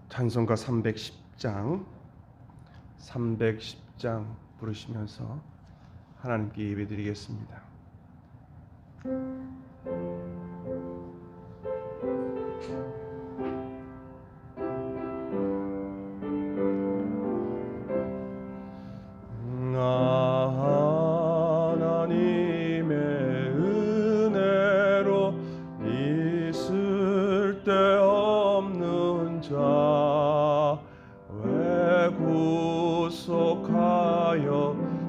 찬송가 310장 부르시면서 하나님께 예배드리겠습니다. 하나님의 은혜로 있을 데 없는 자 왜 구속하여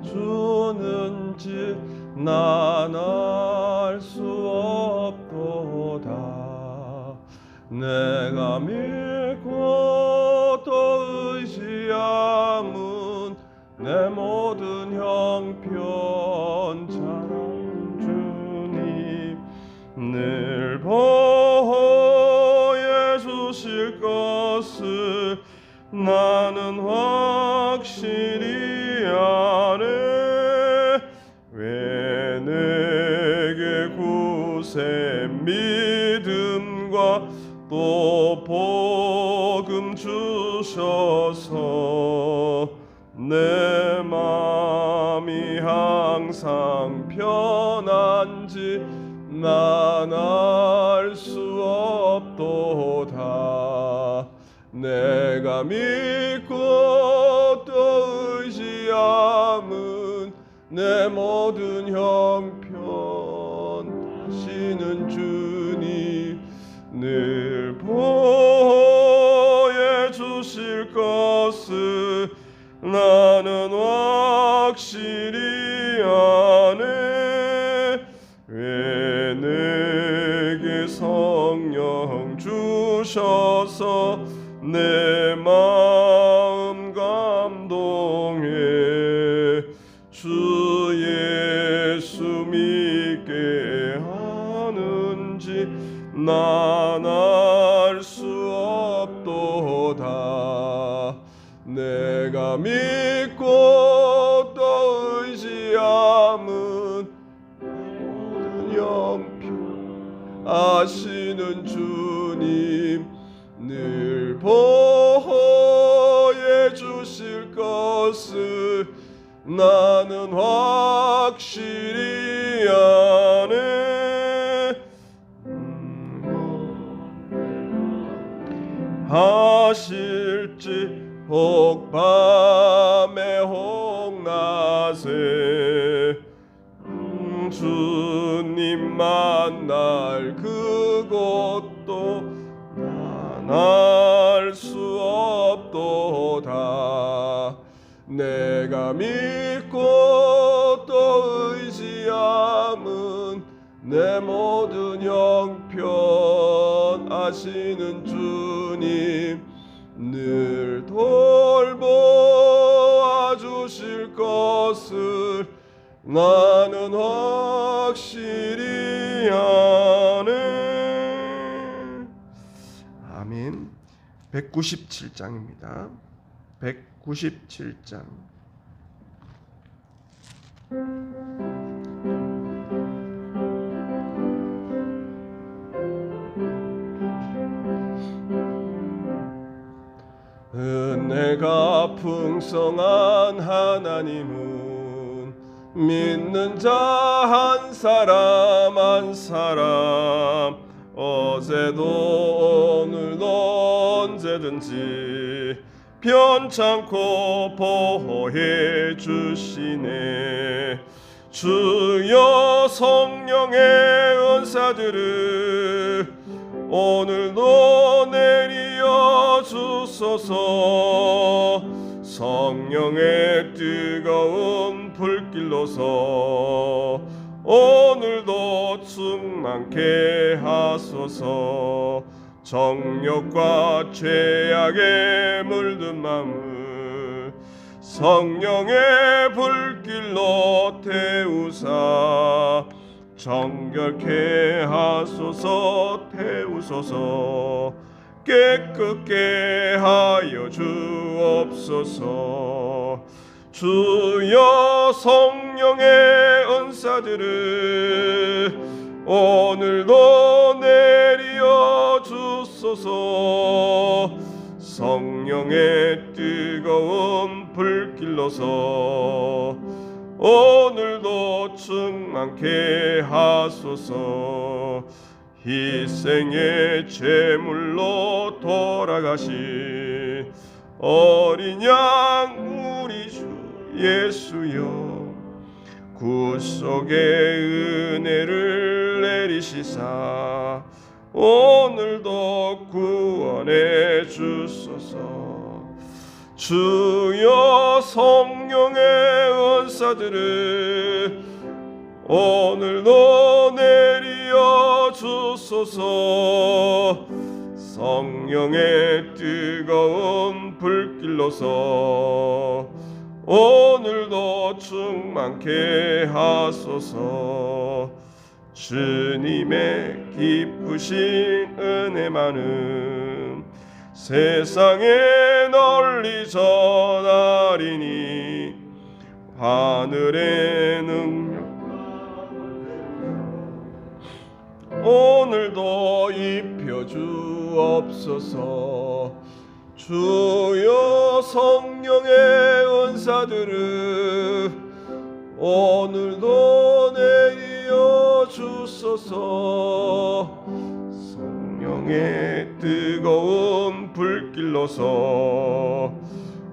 주는지 난 알 수 없도다. 내가 믿고 또 의지함은 내 모든 형편 자랑 주님 늘 보호해 주실 것을 나는 확실히 아네. 왜 내게 구세 믿음과 또 복음 주셔서 내 마음이 항상 편한지 난 알 수 없도다. 내가 믿고 또 의지함은 내 모든 형편 하시는 주님 늘 보호해 주실 것을 나는 확실히 아네. 왜 내게 성령 주셔서 내 마음 감동해 주 예수 믿게 하는지 난 알 수 없도다. 내가 믿고 또 의지함은 모든 형편 아시는 주님 늘 보호해 주실 것을 나는 확실히 아네. 하실지 혹 밤에 혹 낮에 주님 만날 그곳도 난 알 수 없도다. 내가 믿고 또 의지함은 내 모든 형편 아시는 주님 늘 돌보아 주실 것을 나는 확실히 아네. 아멘. 197장입니다. 197장. 은혜가 풍성한 하나님은 믿는 자 한 사람 한 사람 어제도 오늘도 언제든지 편찮고 보호해 주시네. 주여 성령의 은사들을 오늘도 내리어 주소서. 성령의 뜨거운 불길로서 오늘도 충만케 하소서. 정욕과 죄악에 물든 마음을 성령의 불길로 태우사 정결케 하소서. 태우소서. 깨끗게 하여 주옵소서. 주여 성령의 은사들을 오늘도 내리어 주소서. 성령의 뜨거운 불길로서 오늘도 충만케 하소서. 희생의 제물로 돌아가신 어린 양 우리 주 예수여, 구속의 은혜를 내리시사 오늘도 구원해 주소서. 주여, 성령의 은사들을 오늘도 내리어 주소서. 성령의 뜨거운 불길로서 오늘도 충만케 하소서. 주님의 기쁘신 은혜만은 세상에 널리 전하리니 하늘의 능력 오늘도 입혀 주옵소서. 주여, 성령의 은사들을 오늘도 내리어 주소서. 성령의 뜨거운 불길로서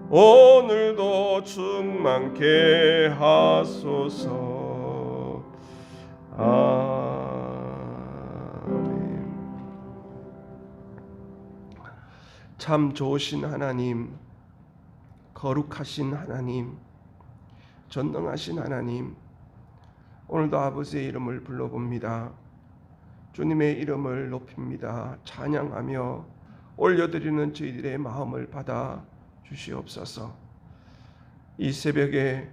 오늘도 충만케 하소서. 아멘. 참 좋으신 하나님, 거룩하신 하나님, 전능하신 하나님, 오늘도 아버지의 이름을 불러봅니다. 주님의 이름을 높입니다. 찬양하며 올려드리는 저희들의 마음을 받아 주시옵소서. 이 새벽에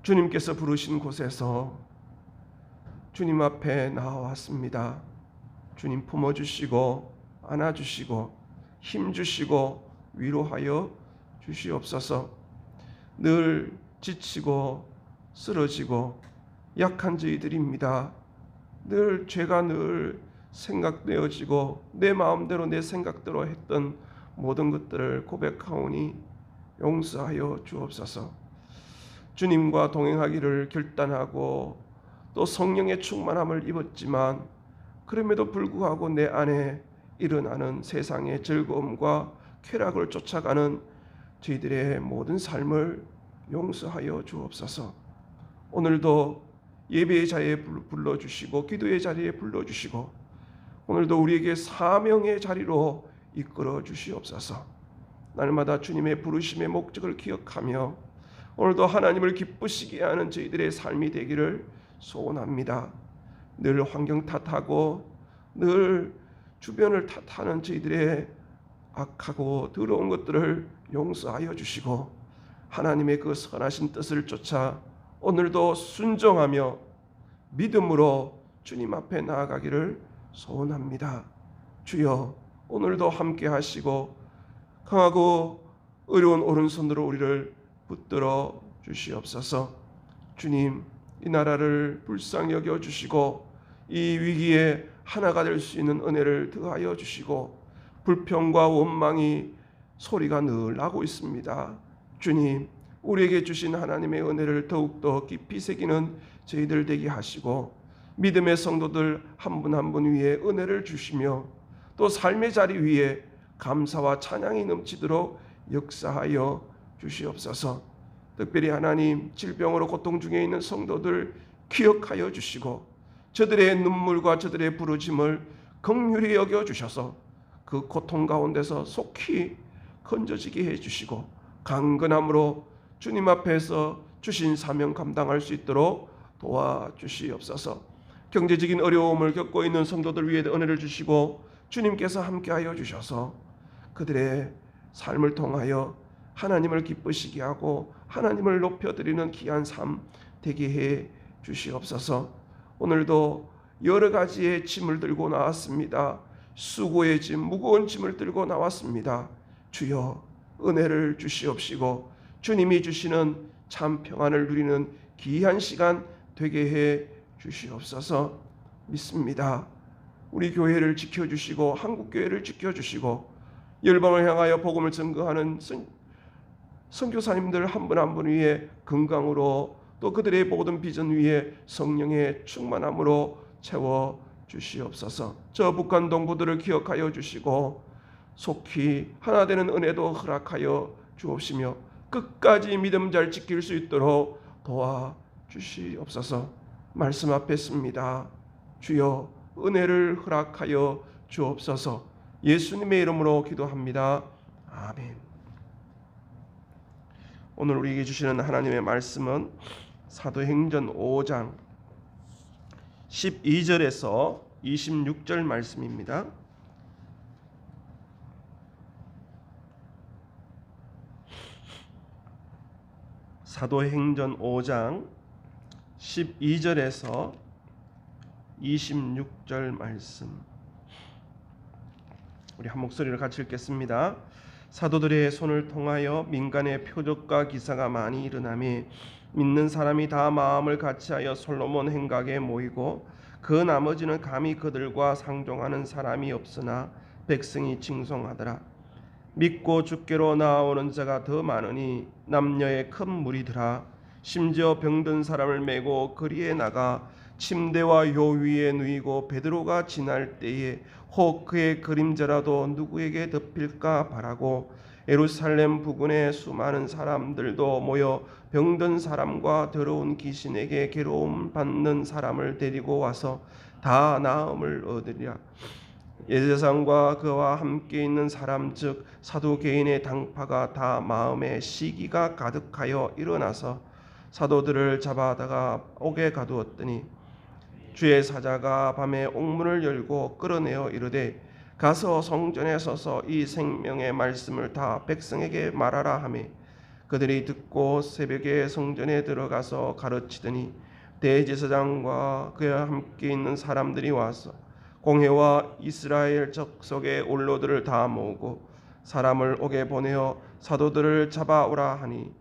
주님께서 부르신 곳에서 주님 앞에 나와왔습니다. 주님 품어주시고 안아주시고 힘주시고 위로하여 주시옵소서. 늘 지치고 쓰러지고 약한 저희들입니다. 늘 죄가 늘 생각되어지고 내 마음대로 내 생각대로 했던 모든 것들을 고백하오니 용서하여 주옵소서. 주님과 동행하기를 결단하고 또 성령의 충만함을 입었지만 그럼에도 불구하고 내 안에 일어나는 세상의 즐거움과 쾌락을 쫓아가는 저희들의 모든 삶을 용서하여 주옵소서. 오늘도 예배의 자리에 불러주시고 기도의 자리에 불러주시고 오늘도 우리에게 사명의 자리로 이끌어 주시옵소서. 날마다 주님의 부르심의 목적을 기억하며 오늘도 하나님을 기쁘시게 하는 저희들의 삶이 되기를 소원합니다. 늘 환경 탓하고 늘 주변을 탓하는 저희들의 악하고 더러운 것들을 용서하여 주시고 하나님의 그 선하신 뜻을 쫓아 오늘도 순종하며 믿음으로 주님 앞에 나아가기를 소원합니다. 주여, 오늘도 함께 하시고 강하고 어려운 오른손으로 우리를 붙들어 주시옵소서. 주님, 이 나라를 불쌍히 여겨 주시고 이 위기에 하나가 될 수 있는 은혜를 더하여 주시고 불평과 원망이 소리가 늘 나고 있습니다. 주님, 우리에게 주신 하나님의 은혜를 더욱더 깊이 새기는 저희들 되게 하시고 믿음의 성도들 한 분 한 분 위에 은혜를 주시며 또 삶의 자리 위에 감사와 찬양이 넘치도록 역사하여 주시옵소서. 특별히 하나님, 질병으로 고통 중에 있는 성도들 기억하여 주시고 저들의 눈물과 저들의 부르짐을 긍휼히 여겨 주셔서 그 고통 가운데서 속히 건져지게 해주시고 강건함으로 주님 앞에서 주신 사명 감당할 수 있도록 도와주시옵소서. 경제적인 어려움을 겪고 있는 성도들 위에 은혜를 주시고 주님께서 함께하여 주셔서 그들의 삶을 통하여 하나님을 기쁘시게 하고 하나님을 높여드리는 귀한 삶 되게 해 주시옵소서. 오늘도 여러 가지의 짐을 들고 나왔습니다. 수고의 짐, 무거운 짐을 들고 나왔습니다. 주여, 은혜를 주시옵시고 주님이 주시는 참 평안을 누리는 귀한 시간 되게 해 주시옵소서. 믿습니다. 우리 교회를 지켜주시고 한국교회를 지켜주시고 열방을 향하여 복음을 증거하는 선교사님들 한 분 한 분 위에 건강으로 또 그들의 모든 비전 위에 성령의 충만함으로 채워 주시옵소서. 저 북한 동포들을 기억하여 주시고 속히 하나 되는 은혜도 허락하여 주옵시며 끝까지 믿음 잘 지킬 수 있도록 도와 주시옵소서. 말씀 앞에 씁니다. 주여 은혜를 허락하여 주옵소서. 예수님의 이름으로 기도합니다. 아멘. 오늘 우리에게 주시는 하나님의 말씀은 사도행전 5장 12절에서 26절 말씀입니다. 사도행전 5장 12절에서 26절 말씀, 우리 한 목소리를 같이 읽겠습니다. 사도들의 손을 통하여 민간의 표적과 기사가 많이 일어나며 믿는 사람이 다 마음을 같이하여 솔로몬 행각에 모이고 그 나머지는 감히 그들과 상종하는 사람이 없으나 백성이 칭송하더라. 믿고 주께로 나아오는 자가 더 많으니 남녀의 큰 무리더라. 심지어 병든 사람을 메고 거리에 나가 침대와 요 위에 누이고 베드로가 지날 때에 혹 그의 그림자라도 누구에게 덮일까 바라고 예루살렘 부근에 수많은 사람들도 모여 병든 사람과 더러운 귀신에게 괴로움 받는 사람을 데리고 와서 다 나음을 얻으리라. 예세상과 그와 함께 있는 사람 즉 사두개인의 당파가 다 마음에 시기가 가득하여 일어나서 사도들을 잡아다가 옥에 가두었더니 주의 사자가 밤에 옥문을 열고 끌어내어 이르되 가서 성전에 서서 이 생명의 말씀을 다 백성에게 말하라 하며 그들이 듣고 새벽에 성전에 들어가서 가르치더니 대제사장과 그와 함께 있는 사람들이 와서 공회와 이스라엘 족속의 원로들을 다 모으고 사람을 옥에 보내어 사도들을 잡아오라 하니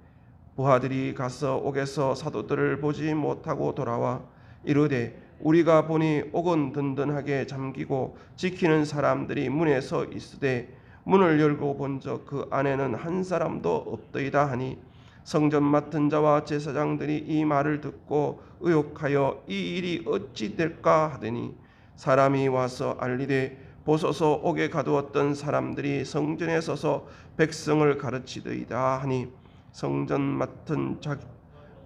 부하들이 가서 옥에서 사도들을 보지 못하고 돌아와 이르되 우리가 보니 옥은 든든하게 잠기고 지키는 사람들이 문에 서 있으되 문을 열고 본적 그 안에는 한 사람도 없더이다 하니 성전 맡은 자와 제사장들이 이 말을 듣고 의혹하여 이 일이 어찌 될까 하더니 사람이 와서 알리되 보소서 옥에 가두었던 사람들이 성전에 서서 백성을 가르치더이다 하니 성전 맡은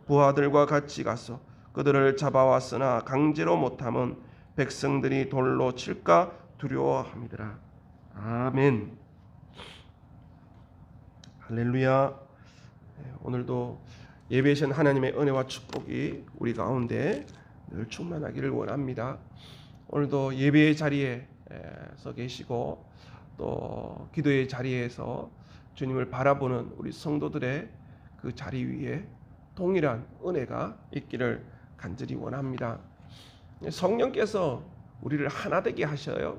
부하들과 같이 가서 그들을 잡아왔으나 강제로 못함은 백성들이 돌로 칠까 두려워함이더라. 아멘. 할렐루야. 오늘도 예배하신 하나님의 은혜와 축복이 우리 가운데 늘 충만하기를 원합니다. 오늘도 예배의 자리에서 계시고 또 기도의 자리에서 주님을 바라보는 우리 성도들의 그 자리 위에 동일한 은혜가 있기를 간절히 원합니다. 성령께서 우리를 하나 되게 하셔요.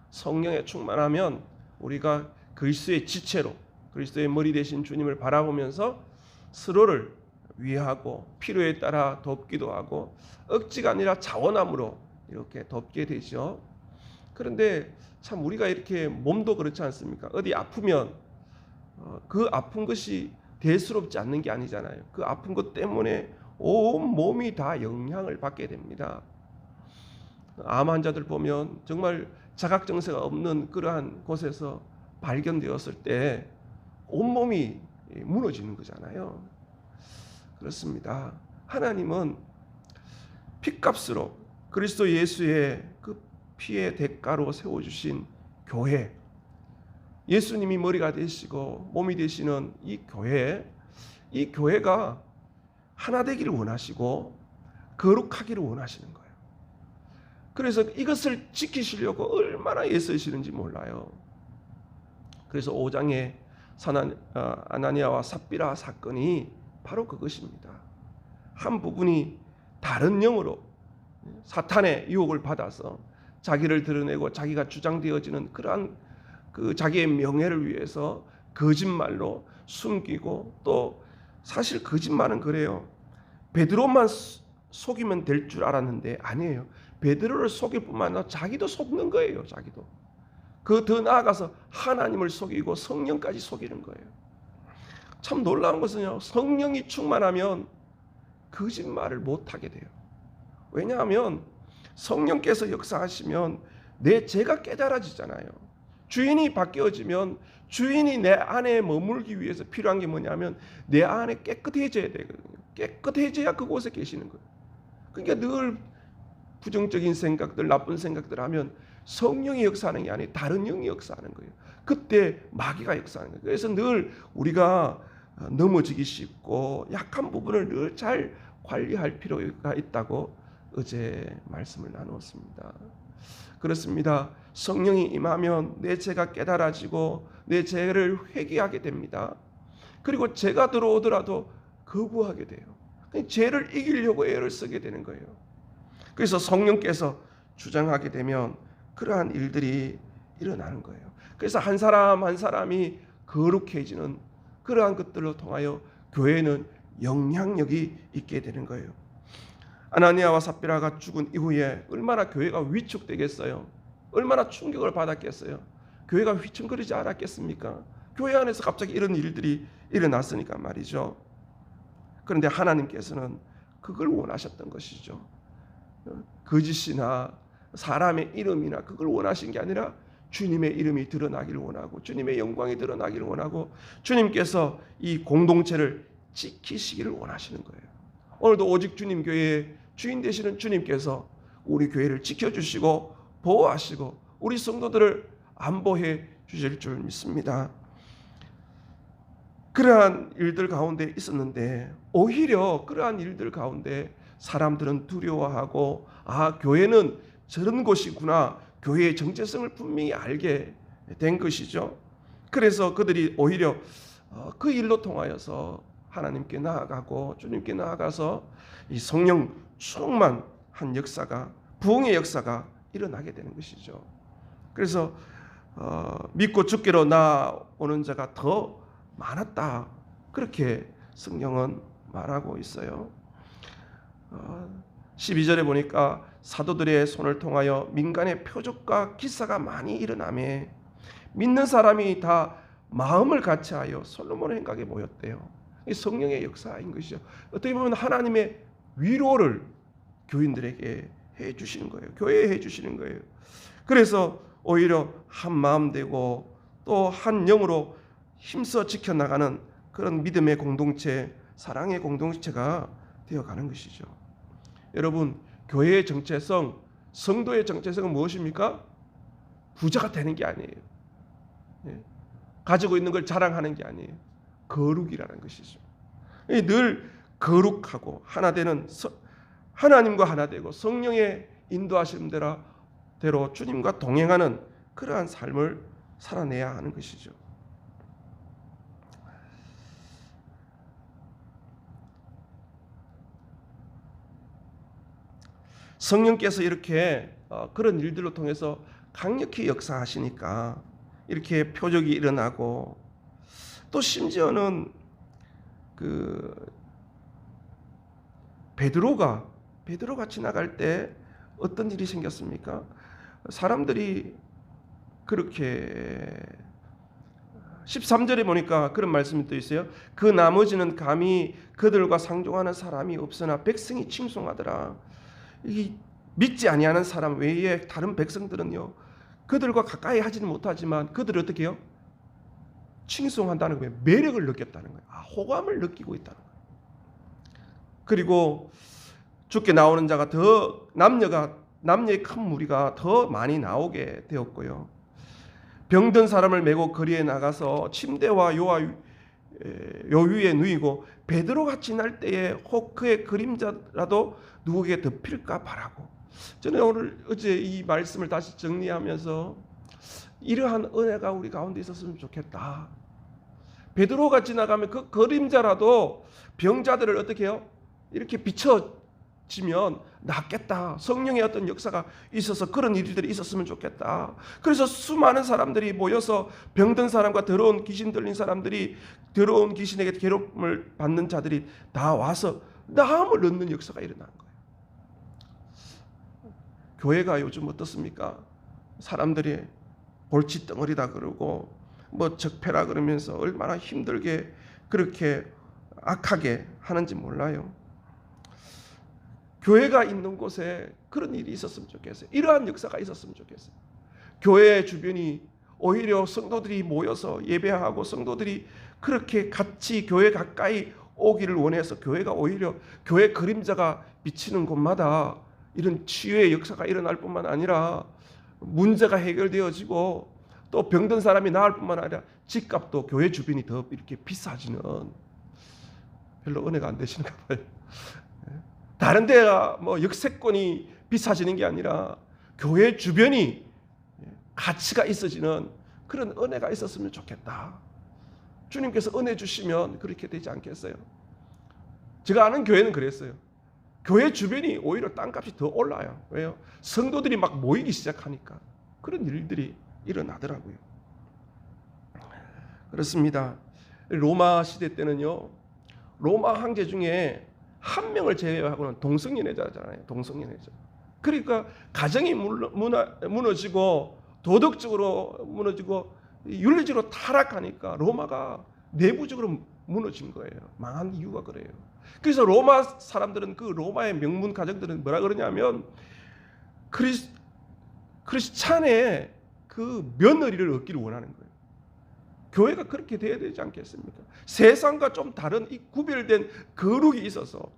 성령에 충만하면 우리가 그리스도의 지체로 그리스도의 머리 되신 주님을 바라보면서 서로를 위하고 필요에 따라 돕기도 하고 억지가 아니라 자원함으로 이렇게 돕게 되죠. 그런데 참 우리가 이렇게 몸도 그렇지 않습니까? 어디 아프면 그 아픈 것이 대수롭지 않는 게 아니잖아요. 그 아픈 것 때문에 온 몸이 다 영향을 받게 됩니다. 암 환자들 보면 정말 자각정세가 없는 그러한 곳에서 발견되었을 때 온몸이 무너지는 거잖아요. 그렇습니다. 하나님은 핏값으로 그리스도 예수의 그 피의 대가로 세워주신 교회, 예수님이 머리가 되시고 몸이 되시는 이 교회가 하나 되기를 원하시고 거룩하기를 원하시는 거예요. 그래서 이것을 지키시려고 얼마나 애쓰시는지 몰라요. 그래서 5장에 아나니아와 삽비라 사건이 바로 그것입니다. 한 부분이 다른 영으로 사탄의 유혹을 받아서 자기를 드러내고 자기가 주장되어지는 그러한 그 자기의 명예를 위해서 거짓말로 숨기고 또 사실 거짓말은 그래요. 베드로만 속이면 될 줄 알았는데 아니에요. 베드로를 속일 뿐만 아니라 자기도 속는 거예요. 자기도. 그 더 나아가서 하나님을 속이고 성령까지 속이는 거예요. 참 놀라운 것은요, 성령이 충만하면 거짓말을 못하게 돼요. 왜냐하면 성령께서 역사하시면 내 죄가 깨달아지잖아요. 주인이 바뀌어지면 주인이 내 안에 머물기 위해서 필요한 게 뭐냐면 내 안에 깨끗해져야 되거든요. 깨끗해져야 그곳에 계시는 거예요. 그러니까 늘 부정적인 생각들, 나쁜 생각들 하면 성령이 역사하는 게 아니라 다른 영이 역사하는 거예요. 그때 마귀가 역사하는 거예요. 그래서 늘 우리가 넘어지기 쉽고 약한 부분을 늘 잘 관리할 필요가 있다고 어제 말씀을 나누었습니다. 그렇습니다. 성령이 임하면 내 죄가 깨달아지고 내 죄를 회개하게 됩니다. 그리고 죄가 들어오더라도 거부하게 돼요. 죄를 이기려고 애를 쓰게 되는 거예요. 그래서 성령께서 주장하게 되면 그러한 일들이 일어나는 거예요. 그래서 한 사람 한 사람이 거룩해지는 그러한 것들로 통하여 교회는 영향력이 있게 되는 거예요. 아나니아와 삽비라가 죽은 이후에 얼마나 교회가 위축되겠어요. 얼마나 충격을 받았겠어요. 교회가 휘청거리지 않았겠습니까? 교회 안에서 갑자기 이런 일들이 일어났으니까 말이죠. 그런데 하나님께서는 그걸 원하셨던 것이죠. 거짓이나 사람의 이름이나 그걸 원하신 게 아니라 주님의 이름이 드러나기를 원하고 주님의 영광이 드러나기를 원하고 주님께서 이 공동체를 지키시기를 원하시는 거예요. 오늘도 오직 주님 교회의 주인 되시는 주님께서 우리 교회를 지켜주시고 보호하시고 우리 성도들을 안보해 주실 줄 믿습니다. 그러한 일들 가운데 있었는데 오히려 그러한 일들 가운데 사람들은 두려워하고 교회는 저런 곳이구나, 교회의 정체성을 분명히 알게 된 것이죠. 그래서 그들이 오히려 그 일로 통하여서 하나님께 나아가고 주님께 나아가서 이 성령 충만한 역사가, 부흥의 역사가 일어나게 되는 것이죠. 그래서 믿고 죽기로 나오는 자가 더 많았다, 그렇게 성경은 말하고 있어요. 12절에 보니까 사도들의 손을 통하여 민간의 표적과 기사가 많이 일어나매 믿는 사람이 다 마음을 같이하여 솔로몬의 행각에 모였대요. 이 성령의 역사인 것이죠. 어떻게 보면 하나님의 위로를 교인들에게 해주시는 거예요. 교회에 해주시는 거예요. 그래서 오히려 한 마음 되고 또 한 영으로 힘써 지켜나가는 그런 믿음의 공동체, 사랑의 공동체가 되어가는 것이죠. 여러분, 교회의 정체성, 성도의 정체성은 무엇입니까? 부자가 되는 게 아니에요. 가지고 있는 걸 자랑하는 게 아니에요. 거룩이라는 것이죠. 늘 거룩하고 하나 되는, 하나님과 하나 되고 성령의 인도하심 대로 주님과 동행하는 그러한 삶을 살아내야 하는 것이죠. 성령께서 이렇게 그런 일들로 통해서 강력히 역사하시니까 이렇게 표적이 일어나고, 또 심지어는 베드로가 지나갈 때 어떤 일이 생겼습니까? 사람들이 그렇게 13절에 보니까 그런 말씀이 또 있어요. 그 나머지는 감히 그들과 상종하는 사람이 없으나 백성이 칭송하더라. 이 믿지 아니하는 사람 외에 다른 백성들은요, 그들과 가까이 하지는 못하지만 그들을 어떻게 해요? 칭송한다는 거예요. 매력을 느꼈다는 거예요. 호감을 느끼고 있다는 거예요. 그리고 죽게 나오는 자가 더 남녀의 큰 무리가 더 많이 나오게 되었고요. 병든 사람을 메고 거리에 나가서 침대와 요 위에 누이고 베드로가 지날 때에 혹 그의 그림자라도 누구에게 덮일까 바라고. 저는 어제 이 말씀을 다시 정리하면서 이러한 은혜가 우리 가운데 있었으면 좋겠다. 베드로가 지나가면 그 그림자라도 병자들을 어떻게 해요? 이렇게 비춰지면 낫겠다. 성령의 어떤 역사가 있어서 그런 일들이 있었으면 좋겠다. 그래서 수많은 사람들이 모여서 병든 사람과 더러운 귀신 들린 사람들이, 더러운 귀신에게 괴롭힘을 받는 자들이 다 와서 나음을 얻는 역사가 일어난 거예요. 교회가 요즘 어떻습니까? 사람들이 골칫덩어리다 그러고 뭐 적폐라 그러면서 얼마나 힘들게 그렇게 악하게 하는지 몰라요. 교회가 있는 곳에 그런 일이 있었으면 좋겠어요. 이러한 역사가 있었으면 좋겠어요. 교회 주변이 오히려 성도들이 모여서 예배하고 성도들이 그렇게 같이 교회 가까이 오기를 원해서 교회가 오히려 교회 그림자가 비치는 곳마다 이런 치유의 역사가 일어날 뿐만 아니라 문제가 해결되어지고 또 병든 사람이 나을 뿐만 아니라 집값도 교회 주변이 더 이렇게 비싸지는, 별로 은혜가 안 되시는가 봐요. 다른 데가 뭐 역세권이 비싸지는 게 아니라 교회 주변이 가치가 있어지는 그런 은혜가 있었으면 좋겠다. 주님께서 은혜 주시면 그렇게 되지 않겠어요? 제가 아는 교회는 그랬어요. 교회 주변이 오히려 땅값이 더 올라요. 왜요? 성도들이 막 모이기 시작하니까 그런 일들이 일어나더라고요. 그렇습니다. 로마 시대 때는요, 로마 황제 중에 한 명을 제외하고는 동성연애자잖아요. 동성연애자. 그러니까 가정이 무너지고 도덕적으로 무너지고 윤리적으로 타락하니까 로마가 내부적으로 무너진 거예요. 망한 이유가 그래요. 그래서 로마 사람들은, 그 로마의 명문 가정들은 뭐라 그러냐면 크리스찬의 그 며느리를 얻기를 원하는 거예요. 교회가 그렇게 돼야 되지 않겠습니까? 세상과 좀 다른 이 구별된 거룩이 있어서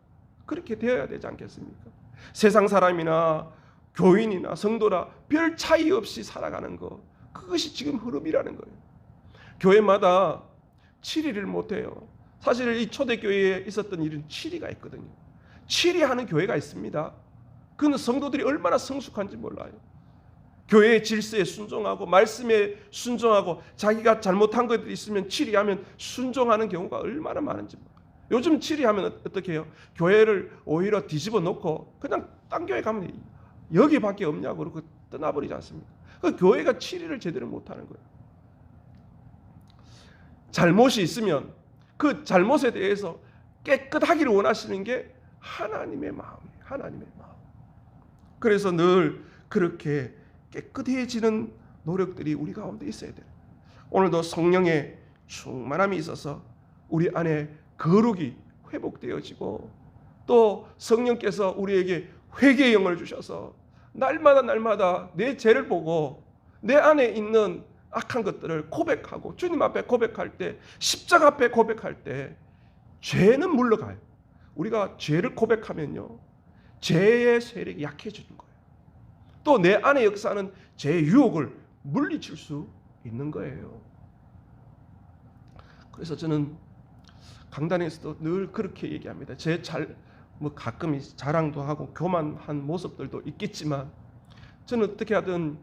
그렇게 되어야 되지 않겠습니까? 세상 사람이나 교인이나 성도나 별 차이 없이 살아가는 거, 그것이 지금 흐름이라는 거예요. 교회마다 치리를 못해요. 사실 이 초대교회에 있었던 일은 치리가 있거든요. 치리하는 교회가 있습니다. 그는 성도들이 얼마나 성숙한지 몰라요. 교회의 질서에 순종하고 말씀에 순종하고 자기가 잘못한 것들이 있으면 치리하면 순종하는 경우가 얼마나 많은지 몰라요. 요즘 치리하면 어떻게 해요? 교회를 오히려 뒤집어 놓고 그냥 딴 교회 가면 여기밖에 없냐고 그러고 떠나버리지 않습니까? 그 교회가 치리를 제대로 못하는 거예요. 잘못이 있으면 그 잘못에 대해서 깨끗하기를 원하시는 게 하나님의 마음이에요. 하나님의 마음. 그래서 늘 그렇게 깨끗해지는 노력들이 우리 가운데 있어야 돼요. 오늘도 성령의 충만함이 있어서 우리 안에 거룩이 회복되어지고 또 성령께서 우리에게 회개의 영을 주셔서 날마다 내 죄를 보고 내 안에 있는 악한 것들을 고백하고 주님 앞에 고백할 때, 십자가 앞에 고백할 때 죄는 물러가요. 우리가 죄를 고백하면요, 죄의 세력이 약해지는 거예요. 또 내 안에 역사하는 죄의 유혹을 물리칠 수 있는 거예요. 그래서 저는 강단에서도 늘 그렇게 얘기합니다. 뭐 가끔 자랑도 하고 교만한 모습들도 있겠지만 저는 어떻게 하든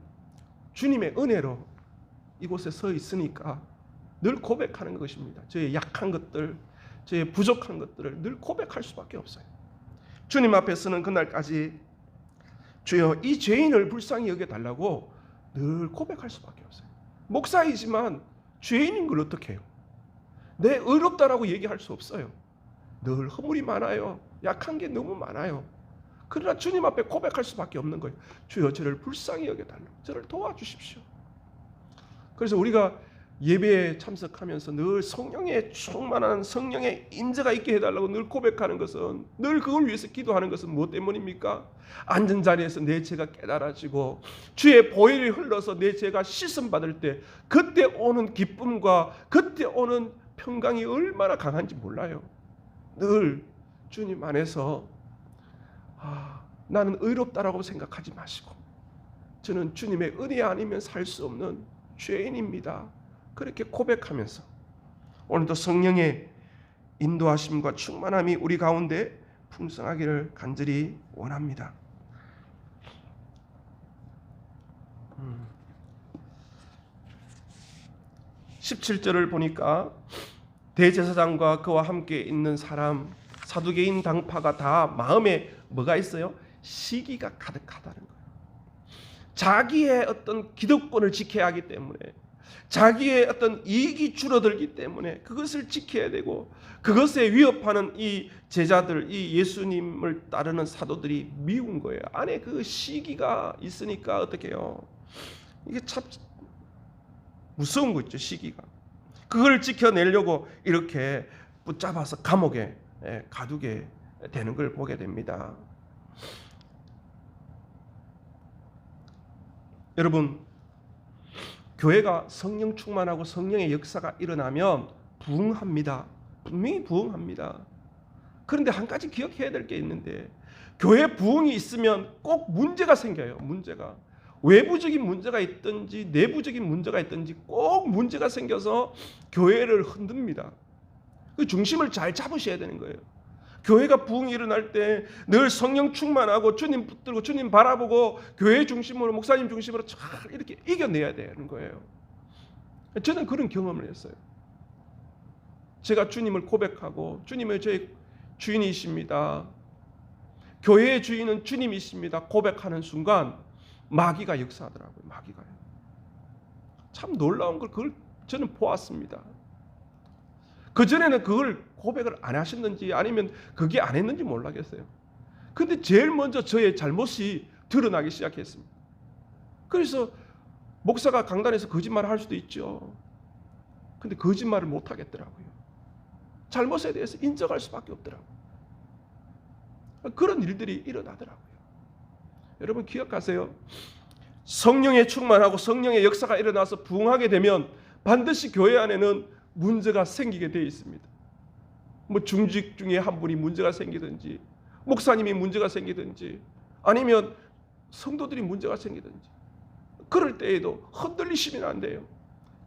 주님의 은혜로 이곳에 서 있으니까 늘 고백하는 것입니다. 저의 약한 것들, 저의 부족한 것들을 늘 고백할 수밖에 없어요. 주님 앞에 서는 그날까지 주여 이 죄인을 불쌍히 여겨달라고 늘 고백할 수밖에 없어요. 목사이지만 죄인인 걸 어떻게 해요? 내 의롭다라고 얘기할 수 없어요. 늘 허물이 많아요. 약한 게 너무 많아요. 그러나 주님 앞에 고백할 수밖에 없는 거예요. 주여 저를 불쌍히 여겨달라고, 저를 도와주십시오. 그래서 우리가 예배에 참석하면서 늘 성령의 충만한 성령의 인재가 있게 해달라고 늘 고백하는 것은, 늘 그걸 위해서 기도하는 것은 무엇 때문입니까? 앉은 자리에서 내 죄가 깨달아지고 주의 보혈이 흘러서 내 죄가 씻음 받을 때 그때 오는 기쁨과 그때 오는 평강이 얼마나 강한지 몰라요. 늘 주님 안에서 나는 의롭다라고 생각하지 마시고 저는 주님의 은혜 아니면 살 수 없는 죄인입니다. 그렇게 고백하면서 오늘도 성령의 인도하심과 충만함이 우리 가운데 풍성하기를 간절히 원합니다. 17절을 보니까 대제사장과 그와 함께 있는 사람, 사두개인 당파가 다 마음에 뭐가 있어요? 시기가 가득하다는 거예요. 자기의 어떤 기득권을 지켜야 하기 때문에, 자기의 어떤 이익이 줄어들기 때문에 그것을 지켜야 되고, 그것에 위협하는 이 제자들, 이 예수님을 따르는 사도들이 미운 거예요. 안에 그 시기가 있으니까 어떻게 해요? 이게 참 무서운 거 있죠, 시기가. 그걸 지켜내려고 이렇게 붙잡아서 감옥에 가두게 되는 걸 보게 됩니다. 여러분, 교회가 성령 충만하고 성령의 역사가 일어나면 부흥합니다. 분명히 부흥합니다. 그런데 한 가지 기억해야 될 게 있는데, 교회 부흥이 있으면 꼭 문제가 생겨요. 문제가. 외부적인 문제가 있든지 내부적인 문제가 있든지 꼭 문제가 생겨서 교회를 흔듭니다. 그 중심을 잘 잡으셔야 되는 거예요. 교회가 부흥이 일어날 때 늘 성령 충만하고 주님 붙들고 주님 바라보고 교회 중심으로 목사님 중심으로 잘 이렇게 이겨내야 되는 거예요. 저는 그런 경험을 했어요. 제가 주님을 고백하고 주님은 저의 주인이십니다. 교회의 주인은 주님이십니다. 고백하는 순간 마귀가 역사하더라고요. 마귀가요. 참 놀라운 걸 그걸 저는 보았습니다. 그전에는 그걸 고백을 안 하셨는지 아니면 그게 안 했는지 몰라겠어요. 근데 제일 먼저 저의 잘못이 드러나기 시작했습니다. 그래서 목사가 강단에서 거짓말을 할 수도 있죠. 근데 거짓말을 못 하겠더라고요. 잘못에 대해서 인정할 수밖에 없더라고요. 그런 일들이 일어나더라고요. 여러분 기억하세요. 성령에 충만하고 성령의 역사가 일어나서 부흥하게 되면 반드시 교회 안에는 문제가 생기게 되어 있습니다. 뭐 중직 중에 한 분이 문제가 생기든지 목사님이 문제가 생기든지 아니면 성도들이 문제가 생기든지 그럴 때에도 흔들리시면 안 돼요.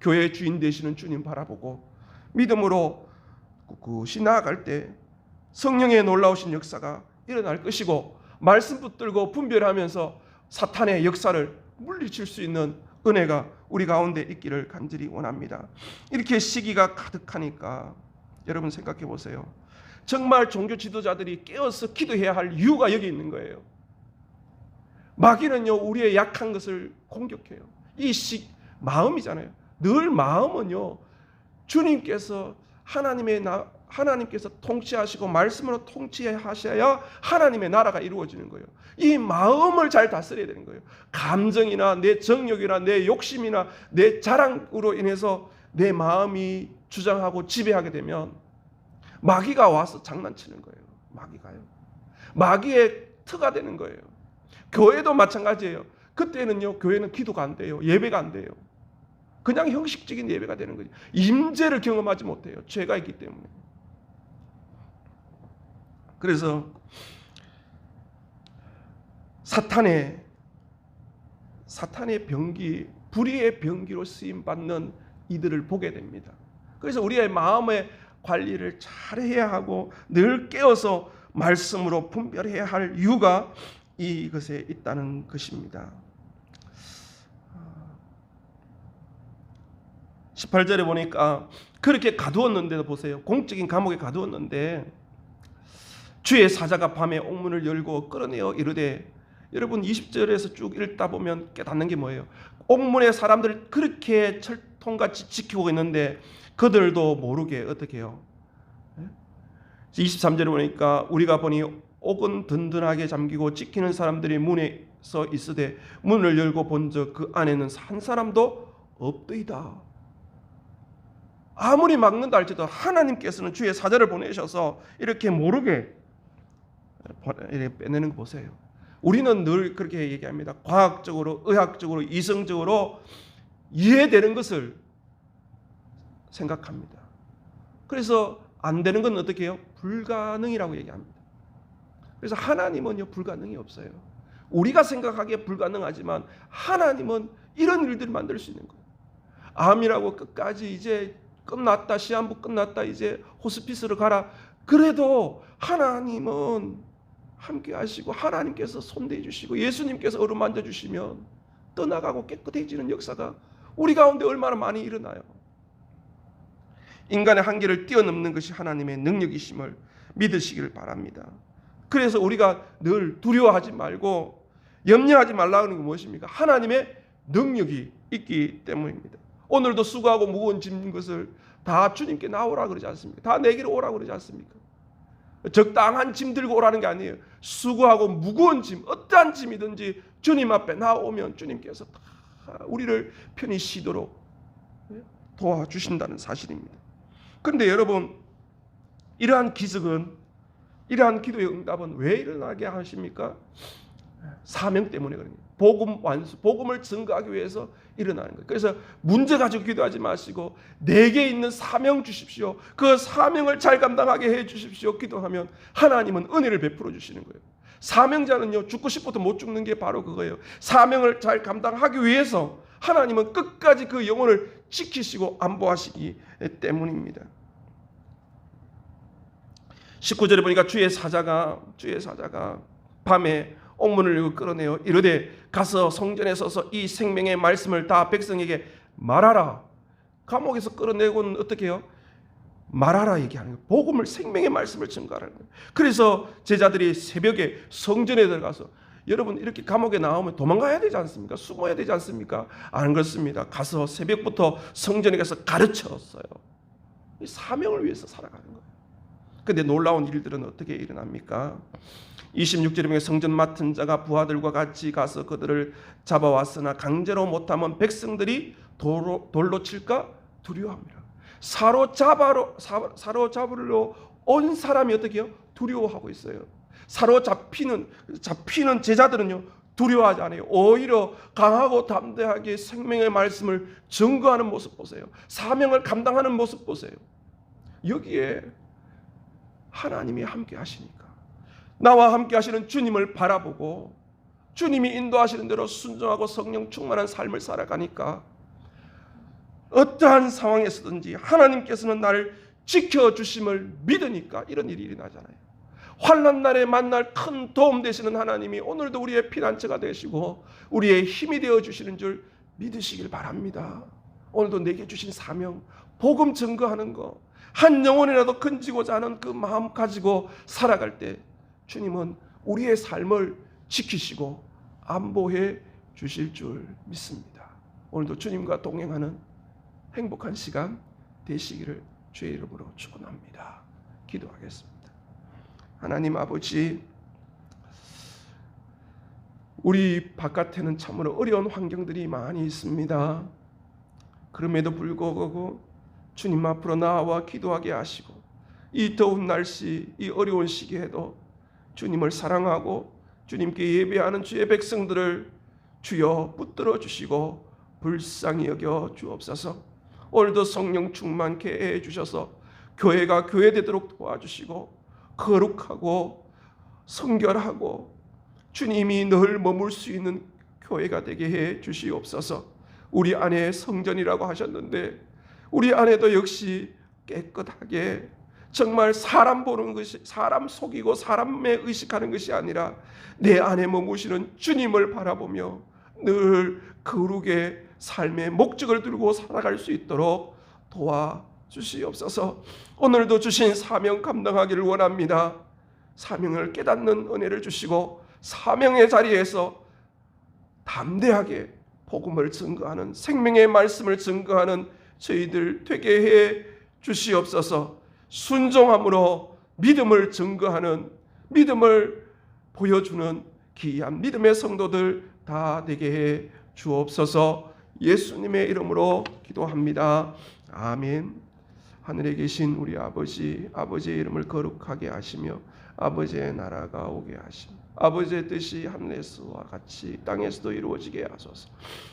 교회의 주인 되시는 주님 바라보고 믿음으로 꿋꿋이 나아갈 때 성령의 놀라우신 역사가 일어날 것이고 말씀 붙들고 분별하면서 사탄의 역사를 물리칠 수 있는 은혜가 우리 가운데 있기를 간절히 원합니다. 이렇게 시기가 가득하니까 여러분 생각해 보세요. 정말 종교 지도자들이 깨어서 기도해야 할 이유가 여기 있는 거예요. 마귀는요 우리의 약한 것을 공격해요. 이 마음이잖아요. 늘 마음은요 주님께서 하나님께서 통치하시고 말씀으로 통치하셔야 하나님의 나라가 이루어지는 거예요. 이 마음을 잘 다스려야 되는 거예요. 감정이나 내 정욕이나 내 욕심이나 내 자랑으로 인해서 내 마음이 주장하고 지배하게 되면 마귀가 와서 장난치는 거예요. 마귀가요. 마귀의 터가 되는 거예요. 교회도 마찬가지예요. 그때는요 교회는 기도가 안 돼요. 예배가 안 돼요. 그냥 형식적인 예배가 되는 거죠. 임재를 경험하지 못해요. 죄가 있기 때문에. 그래서 사탄의 병기, 불의의 병기로 쓰임 받는 이들을 보게 됩니다. 그래서 우리의 마음의 관리를 잘 해야 하고 늘 깨어서 말씀으로 분별해야 할 이유가 이것에 있다는 것입니다. 18절에 보니까 그렇게 가두었는데도 보세요. 공적인 감옥에 가두었는데 주의 사자가 밤에 옥문을 열고 끌어내어 이르되, 여러분 20절에서 쭉 읽다 보면 깨닫는 게 뭐예요? 옥문에 사람들을 그렇게 철통같이 지키고 있는데 그들도 모르게 어떻게 해요? 23절에 보니까 우리가 보니 옥은 든든하게 잠기고 지키는 사람들이 문에 서 있으되 문을 열고 본즉 그 안에는 한 사람도 없더이다. 아무리 막는다 할지라도 하나님께서는 주의 사자를 보내셔서 이렇게 모르게 빼내는 거 보세요. 우리는 늘 그렇게 얘기합니다. 과학적으로, 의학적으로, 이성적으로 이해되는 것을 생각합니다. 그래서 안 되는 건 어떻게 해요? 불가능이라고 얘기합니다. 그래서 하나님은요 불가능이 없어요. 우리가 생각하기에 불가능하지만 하나님은 이런 일들을 만들 수 있는 거예요. 암이라고 끝까지 이제 끝났다, 시한부 끝났다, 이제 호스피스로 가라. 그래도 하나님은 함께 하시고 하나님께서 손대해 주시고 예수님께서 어루만져 주시면 떠나가고 깨끗해지는 역사가 우리 가운데 얼마나 많이 일어나요. 인간의 한계를 뛰어넘는 것이 하나님의 능력이심을 믿으시길 바랍니다. 그래서 우리가 늘 두려워하지 말고 염려하지 말라는 게 무엇입니까? 하나님의 능력이 있기 때문입니다. 오늘도 수고하고 무거운 짐진 것을 다 주님께 나오라 그러지 않습니까? 다 내게로 오라 그러지 않습니까? 적당한 짐 들고 오라는 게 아니에요. 수고하고 무거운 짐, 어떠한 짐이든지 주님 앞에 나오면 주님께서 다 우리를 편히 쉬도록 도와주신다는 사실입니다. 그런데 여러분, 이러한 기적은, 이러한 기도의 응답은 왜 일어나게 하십니까? 사명 때문에 그런 거예요. 복음 완수, 복음을 증거하기 위해서 일어나는 거예요. 그래서 문제 가지고 기도하지 마시고 내게 있는 사명 주십시오. 그 사명을 잘 감당하게 해 주십시오. 기도하면 하나님은 은혜를 베풀어 주시는 거예요. 사명자는요, 죽고 싶어도 못 죽는 게 바로 그거예요. 사명을 잘 감당하기 위해서 하나님은 끝까지 그 영혼을 지키시고 안보하시기 때문입니다. 19절에 보니까 주의 사자가 밤에 옥문을 끌어내어 이르되 가서 성전에 서서 이 생명의 말씀을 다 백성에게 말하라. 감옥에서 끌어내고는 어떻게 해요? 말하라 얘기하는 거예요. 복음을, 생명의 말씀을 증거하라는 거예요. 그래서 제자들이 새벽에 성전에 들어가서, 여러분 이렇게 감옥에 나오면 도망가야 되지 않습니까? 숨어야 되지 않습니까? 안 그렇습니다. 가서 새벽부터 성전에 가서 가르쳤어요. 이 사명을 위해서 살아가는 거예요. 근데 놀라운 일들은 어떻게 일어납니까? 26절에 보면 성전 맡은 자가 부하들과 같이 가서 그들을 잡아왔으나 강제로 못하면 백성들이 돌로 칠까 두려워합니다. 사로잡으러 온 사람이 어떻게 해요? 두려워하고 있어요. 사로잡히는 제자들은요, 두려워하지 않아요. 오히려 강하고 담대하게 생명의 말씀을 증거하는 모습 보세요. 사명을 감당하는 모습 보세요. 여기에 하나님이 함께 하시니까, 나와 함께 하시는 주님을 바라보고 주님이 인도하시는 대로 순종하고 성령 충만한 삶을 살아가니까 어떠한 상황에서든지 하나님께서는 나를 지켜주심을 믿으니까 이런 일이 일어나잖아요. 환난 날에 만날 큰 도움 되시는 하나님이 오늘도 우리의 피난처가 되시고 우리의 힘이 되어주시는 줄 믿으시길 바랍니다. 오늘도 내게 주신 사명, 복음 증거하는 거, 한 영혼이라도 건지고자 하는 그 마음 가지고 살아갈 때 주님은 우리의 삶을 지키시고 안보해 주실 줄 믿습니다. 오늘도 주님과 동행하는 행복한 시간 되시기를 주의 이름으로 축원합니다. 기도하겠습니다. 하나님 아버지, 우리 바깥에는 참으로 어려운 환경들이 많이 있습니다. 그럼에도 불구하고 주님 앞으로 나와 기도하게 하시고 이 더운 날씨, 이 어려운 시기에도 주님을 사랑하고 주님께 예배하는 주의 백성들을 주여 붙들어 주시고 불쌍히 여겨 주옵소서. 오늘도 성령 충만케 해 주셔서 교회가 교회되도록 도와주시고 거룩하고 성결하고 주님이 늘 머물 수 있는 교회가 되게 해 주시옵소서. 우리 안에 성전이라고 하셨는데 우리 안에도 역시 깨끗하게, 정말 사람 보는 것이, 사람 속이고 사람에 의식하는 것이 아니라 내 안에 머무시는 주님을 바라보며 늘 거룩의 삶의 목적을 들고 살아갈 수 있도록 도와주시옵소서. 오늘도 주신 사명 감당하기를 원합니다. 사명을 깨닫는 은혜를 주시고 사명의 자리에서 담대하게 복음을 증거하는, 생명의 말씀을 증거하는 저희들 되게 해 주시옵소서. 순종함으로 믿음을 증거하는, 믿음을 보여주는 귀한 믿음의 성도들 다 되게 해 주옵소서. 예수님의 이름으로 기도합니다. 아멘. 하늘에 계신 우리 아버지, 아버지의 이름을 거룩하게 하시며 아버지의 나라가 오게 하시며 아버지의 뜻이 하늘에서와 같이 땅에서도 이루어지게 하소서.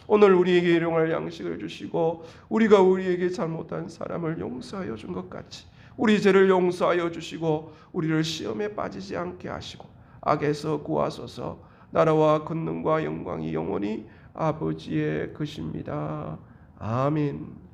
오늘 우리에게 일용할 양식을 주시고 우리가 우리에게 잘못한 사람을 용서하여 준 것 같이 우리 죄를 용서하여 주시고 우리를 시험에 빠지지 않게 하시고 악에서 구하소서. 나라와 권능과 영광이 영원히 아버지의 것입니다. 아멘.